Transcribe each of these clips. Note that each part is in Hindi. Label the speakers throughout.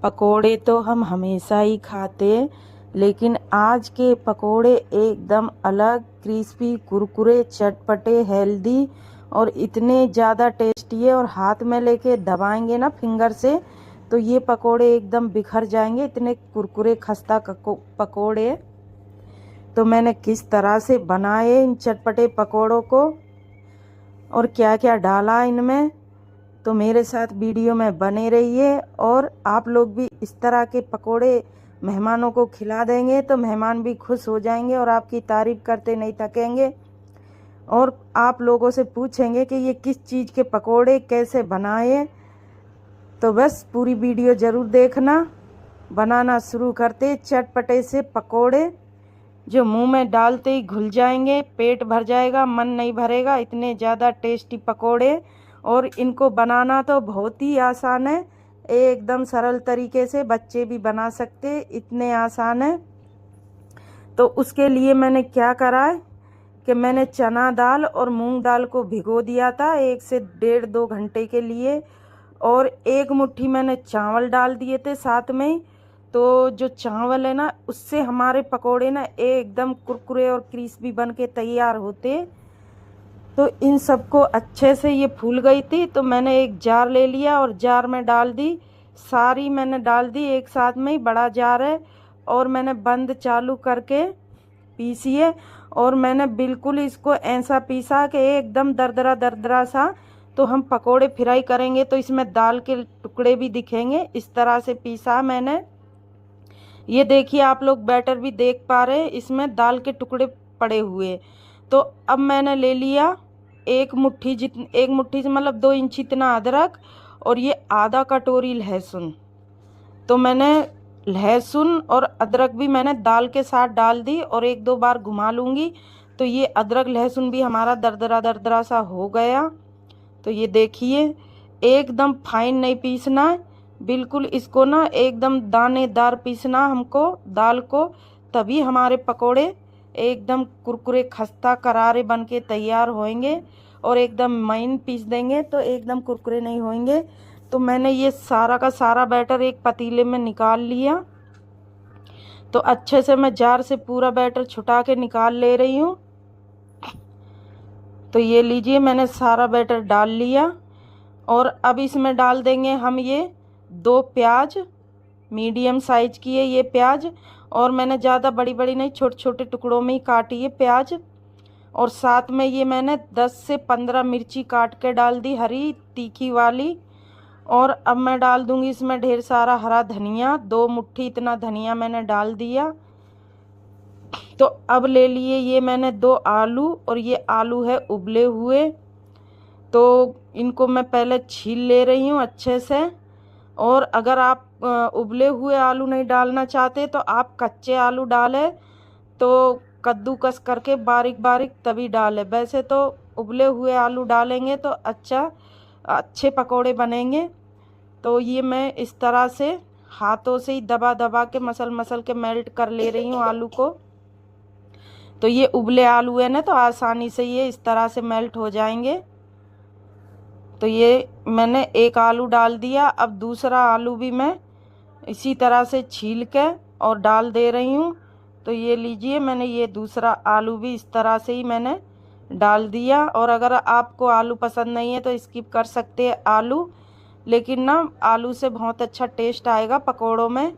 Speaker 1: पकोड़े तो हम हमेशा ही खाते, लेकिन आज के पकोड़े एकदम अलग, क्रिस्पी, कुरकुरे, चटपटे, हेल्दी और इतने ज़्यादा टेस्टी है। और हाथ में लेके दबाएंगे ना फिंगर से तो ये पकोड़े एकदम बिखर जाएंगे, इतने कुरकुरे खस्ता पकोड़े। तो मैंने किस तरह से बनाए इन चटपटे पकोड़ों को और क्या क्या डाला इनमें, तो मेरे साथ वीडियो में बने रहिए। और आप लोग भी इस तरह के पकोड़े मेहमानों को खिला देंगे तो मेहमान भी खुश हो जाएंगे और आपकी तारीफ करते नहीं थकेंगे और आप लोगों से पूछेंगे कि ये किस चीज़ के पकोड़े कैसे बनाए। तो बस पूरी वीडियो ज़रूर देखना। बनाना शुरू करते चटपटे से पकोड़े जो मुंह में डालते ही घुल जाएंगे, पेट भर जाएगा, मन नहीं भरेगा, इतने ज़्यादा टेस्टी पकोड़े। और इनको बनाना तो बहुत ही आसान है, एकदम सरल तरीके से बच्चे भी बना सकते, इतने आसान है। तो उसके लिए मैंने क्या करा है कि मैंने चना दाल और मूंग दाल को भिगो दिया था 1 से 1.5-2 घंटे के लिए, और 1 मुट्ठी मैंने चावल डाल दिए थे साथ में ही। तो जो चावल है ना उससे हमारे पकोड़े ना एकदम कुरकुरे और क्रिस्पी बन के तैयार होते। तो इन सबको अच्छे से ये फूल गई थी तो मैंने एक जार ले लिया और जार में डाल दी, सारी मैंने डाल दी एक साथ में ही, बड़ा जार है। और मैंने बंद चालू करके पीसिए और मैंने बिल्कुल इसको ऐसा पीसा कि एकदम दरदरा दरदरा सा। तो हम पकोड़े फ्राई करेंगे तो इसमें दाल के टुकड़े भी दिखेंगे, इस तरह से पीसा मैंने। ये देखिए आप लोग बैटर भी देख पा रहे हैं, इसमें दाल के टुकड़े पड़े हुए। तो अब मैंने ले लिया 1 मुट्ठी से मतलब 2 इंच इतना अदरक और ये आधा कटोरी लहसुन। तो मैंने लहसुन और अदरक भी मैंने दाल के साथ डाल दी और 1-2 बार घुमा लूँगी तो ये अदरक लहसुन भी हमारा दरदरा दरदरा सा हो गया। तो ये देखिए एकदम फाइन नहीं पीसना है, बिल्कुल इसको ना एकदम दानेदार पीसना हमको दाल को, तभी हमारे पकोड़े एकदम कुरकुरे खस्ता करारे बन के तैयार होंगे। और एकदम महीन पीस देंगे तो एकदम कुरकुरे नहीं होंगे। तो मैंने ये सारा का सारा बैटर एक पतीले में निकाल लिया। तो अच्छे से मैं जार से पूरा बैटर छुटा के निकाल ले रही हूँ। तो ये लीजिए मैंने सारा बैटर डाल लिया और अब इसमें डाल देंगे हम ये 2 प्याज, मीडियम साइज की है ये प्याज, और मैंने ज़्यादा बड़ी बड़ी नहीं, छोटे छोटे टुकड़ों में ही काटी है प्याज। और साथ में ये मैंने 10 से 15 मिर्ची काट के डाल दी, हरी तीखी वाली। और अब मैं डाल दूंगी इसमें ढेर सारा हरा धनिया, 2 मुट्ठी इतना धनिया मैंने डाल दिया। तो अब ले लिए ये मैंने 2 आलू, और ये आलू है उबले हुए। तो इनको मैं पहले छील ले रही हूँ अच्छे से। और अगर आप उबले हुए आलू नहीं डालना चाहते तो आप कच्चे आलू डालें, तो कद्दूकस करके बारीक बारीक तभी डालें। वैसे तो उबले हुए आलू डालेंगे तो अच्छे पकोड़े बनेंगे। तो ये मैं इस तरह से हाथों से ही दबा दबा के मसल के मेल्ट कर ले रही हूँ आलू को। तो ये उबले आलू है ना तो आसानी से ये इस तरह से मेल्ट हो जाएंगे। तो ये मैंने एक आलू डाल दिया, अब दूसरा आलू भी मैं इसी तरह से छील के और डाल दे रही हूँ। तो ये लीजिए मैंने ये दूसरा आलू भी इस तरह से ही मैंने डाल दिया। और अगर आपको आलू पसंद नहीं है तो स्किप कर सकते हैं आलू, लेकिन ना आलू से बहुत अच्छा टेस्ट आएगा पकोड़ों में।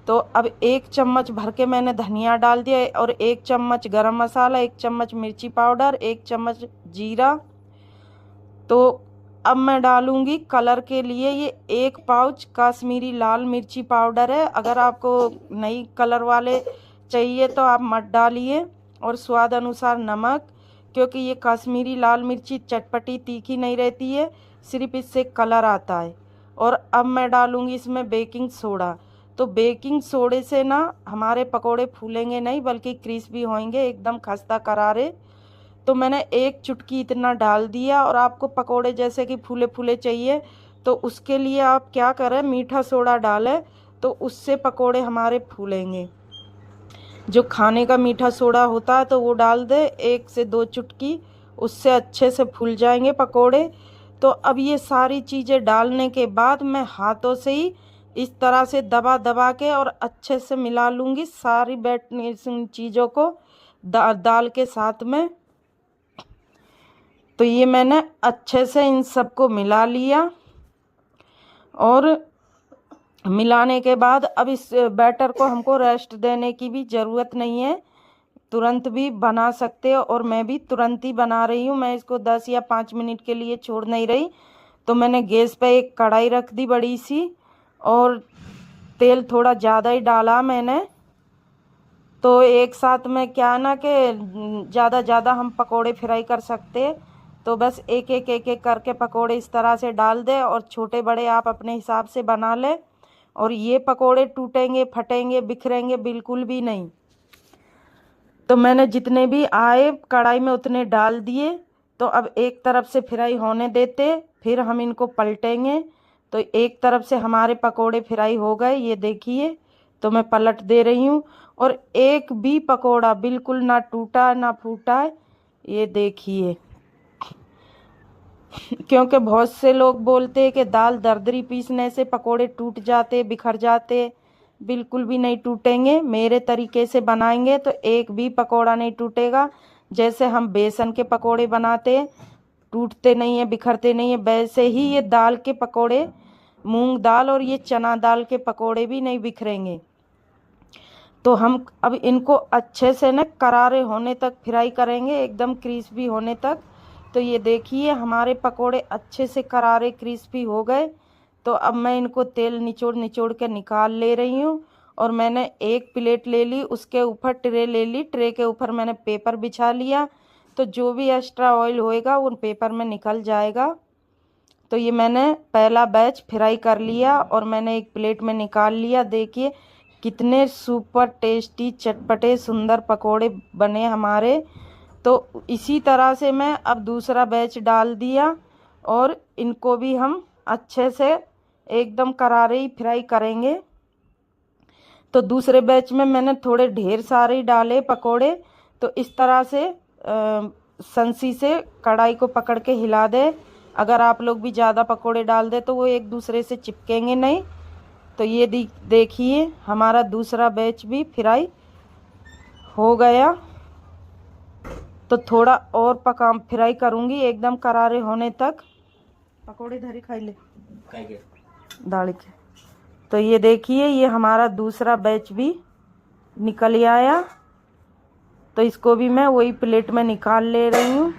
Speaker 1: तो अब 1 चम्मच भर के मैंने धनिया डाल दिया और 1 चम्मच गरम मसाला, 1 चम्मच मिर्ची पाउडर, 1 चम्मच जीरा। तो अब मैं डालूंगी कलर के लिए ये 1 पाउच कश्मीरी लाल मिर्ची पाउडर है। अगर आपको नई कलर वाले चाहिए तो आप मत डालिए। और स्वाद अनुसार नमक, क्योंकि ये कश्मीरी लाल मिर्ची चटपटी तीखी नहीं रहती है, सिर्फ इससे कलर आता है। और अब मैं डालूंगी इसमें बेकिंग सोडा। तो बेकिंग सोडे से ना हमारे पकोड़े फूलेंगे नहीं बल्कि क्रिस्पी होंगे एकदम खस्ता करारे। तो मैंने 1 चुटकी इतना डाल दिया। और आपको पकोड़े जैसे कि फूले फूले चाहिए तो उसके लिए आप क्या करें, मीठा सोडा डालें तो उससे पकोड़े हमारे फूलेंगे। जो खाने का मीठा सोडा होता है तो वो डाल दे 1 से 2 चुटकी, उससे अच्छे से फूल जाएंगे पकोड़े। तो अब ये सारी चीज़ें डालने के बाद मैं हाथों से ही इस तरह से दबा दबा के और अच्छे से मिला लूँगी सारी चीज़ों को दाल के साथ में। तो ये मैंने अच्छे से इन सबको मिला लिया और मिलाने के बाद अब इस बैटर को हमको रेस्ट देने की भी ज़रूरत नहीं है, तुरंत भी बना सकते हो। और मैं भी तुरंत ही बना रही हूँ, मैं इसको 10 या 5 मिनट के लिए छोड़ नहीं रही। तो मैंने गैस पे एक कढ़ाई रख दी बड़ी सी और तेल थोड़ा ज़्यादा ही डाला मैंने। तो एक साथ में क्या ना कि ज़्यादा हम पकोड़े फ्राई कर सकते, तो बस एक एक करके पकोड़े इस तरह से डाल दे और छोटे बड़े आप अपने हिसाब से बना ले। और ये पकोड़े टूटेंगे, फटेंगे, बिखरेंगे बिल्कुल भी नहीं। तो मैंने जितने भी आए कढ़ाई में उतने डाल दिए। तो अब एक तरफ से फ्राई होने देते, फिर हम इनको पलटेंगे। तो एक तरफ से हमारे पकोड़े फ्राई हो गए, ये देखिए। तो मैं पलट दे रही हूँ और एक भी पकोड़ा बिल्कुल ना टूटा ना फूटा है, ये देखिए। क्योंकि बहुत से लोग बोलते हैं कि दाल दरदरी पीसने से पकोड़े टूट जाते, बिखर जाते। बिल्कुल भी नहीं टूटेंगे। मेरे तरीके से बनाएंगे तो एक भी पकोड़ा नहीं टूटेगा। जैसे हम बेसन के पकोड़े बनाते, टूटते नहीं है, बिखरते नहीं है, वैसे ही ये दाल के पकोड़े, मूंग दाल और ये चना दाल के पकोड़े भी नहीं बिखरेंगे। तो हम अब इनको अच्छे से न करारे होने तक फ्राई करेंगे, एकदम क्रिस्पी होने तक। तो ये देखिए हमारे पकोड़े अच्छे से करारे क्रिस्पी हो गए। तो अब मैं इनको तेल निचोड़ के निकाल ले रही हूँ। और मैंने एक प्लेट ले ली, उसके ऊपर ट्रे ले ली, ट्रे के ऊपर मैंने पेपर बिछा लिया। तो जो भी एक्स्ट्रा ऑयल होएगा उन पेपर में निकल जाएगा। तो ये मैंने पहला बैच फ्राई कर लिया और मैंने एक प्लेट में निकाल लिया। देखिए कितने सुपर टेस्टी चटपटे सुंदर पकोड़े बने हमारे। तो इसी तरह से मैं अब दूसरा बैच डाल दिया और इनको भी हम अच्छे से एकदम करारे ही फ्राई करेंगे। तो दूसरे बैच में मैंने थोड़े ढेर सारे ही डाले पकोड़े। तो इस तरह से संसी से कढ़ाई को पकड़ के हिला दे। अगर आप लोग भी ज़्यादा पकोड़े डाल दे तो वो एक दूसरे से चिपकेंगे नहीं। तो ये देखिए हमारा दूसरा बैच भी फ्राई हो गया। तो थोड़ा और फ्राई करूँगी एकदम करारे होने तक। पकोड़े धरी खाई ले दाल के। तो ये देखिए ये हमारा दूसरा बैच भी निकल आया। तो इसको भी मैं वही प्लेट में निकाल ले रही हूँ।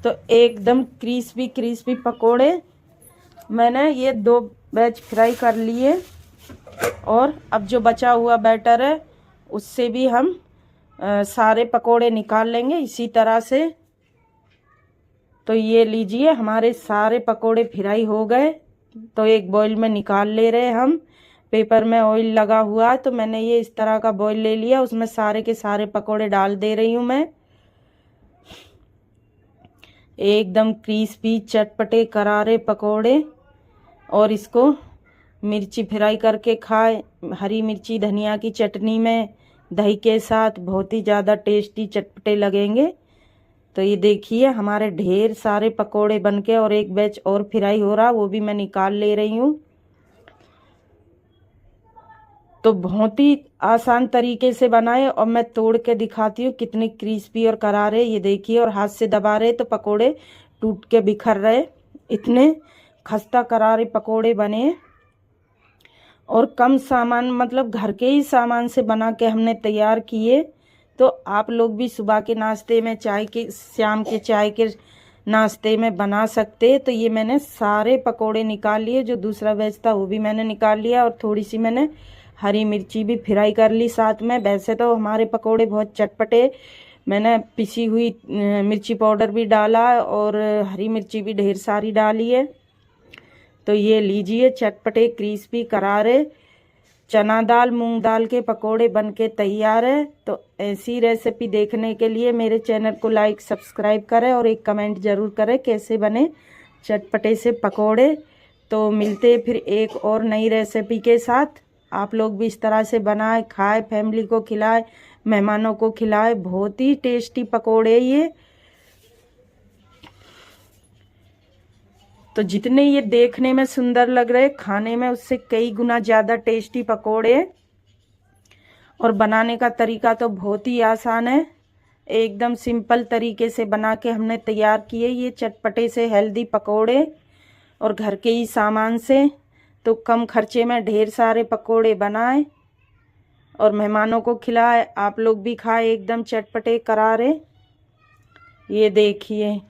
Speaker 1: तो एकदम क्रिस्पी पकोड़े मैंने ये 2 बैच फ्राई कर लिए। और अब जो बचा हुआ बैटर है उससे भी हम सारे पकोड़े निकाल लेंगे इसी तरह से। तो ये लीजिए हमारे सारे पकोड़े फ्राई हो गए। तो एक बॉईल में निकाल ले रहे हम। पेपर में ऑयल लगा हुआ है तो मैंने ये इस तरह का बॉईल ले लिया, उसमें सारे के सारे पकोड़े डाल दे रही हूँ मैं। एकदम क्रिस्पी चटपटे करारे पकोड़े। और इसको मिर्ची फ्राई करके खाए, हरी मिर्ची धनिया की चटनी में दही के साथ, बहुत ही ज़्यादा टेस्टी चटपटे लगेंगे। तो ये देखिए हमारे ढेर सारे पकोड़े बनके और एक बैच और फ्राई हो रहा, वो भी मैं निकाल ले रही हूँ। तो बहुत ही आसान तरीके से बनाए और मैं तोड़ के दिखाती हूँ कितने क्रिस्पी और करारे। ये देखिए और हाथ से दबा रहे तो पकोड़े टूट के बिखर रहे। इतने खस्ता करारे पकोड़े बने और कम सामान, मतलब घर के ही सामान से बना के हमने तैयार किए। तो आप लोग भी सुबह के नाश्ते में, शाम के चाय के नाश्ते में बना सकते। तो ये मैंने सारे पकोड़े निकाल लिए, जो दूसरा बैच था वो भी मैंने निकाल लिया और थोड़ी सी मैंने हरी मिर्ची भी फ्राई कर ली साथ में। वैसे तो हमारे पकोड़े बहुत चटपटे, मैंने पिसी हुई मिर्ची पाउडर भी डाला और हरी मिर्ची भी ढेर सारी डाली है। तो ये लीजिए चटपटे क्रिस्पी करारे चना दाल मूंग दाल के पकोड़े बनके तैयार है। तो ऐसी रेसिपी देखने के लिए मेरे चैनल को लाइक सब्सक्राइब करें और एक कमेंट ज़रूर करें कैसे बने चटपटे से पकोड़े। तो मिलते फिर एक और नई रेसिपी के साथ। आप लोग भी इस तरह से बनाए, खाए, फैमिली को खिलाए, मेहमानों को खिलाए। बहुत ही टेस्टी पकोड़े ये। तो जितने ये देखने में सुंदर लग रहे, खाने में उससे कई गुना ज़्यादा टेस्टी पकोड़े। और बनाने का तरीका तो बहुत ही आसान है, एकदम सिंपल तरीके से बना के हमने तैयार किए ये चटपटे से हेल्दी पकोड़े, और घर के ही सामान से। तो कम खर्चे में ढेर सारे पकोड़े बनाए और मेहमानों को खिलाए, आप लोग भी खाए एकदम चटपटे करारे। ये देखिए।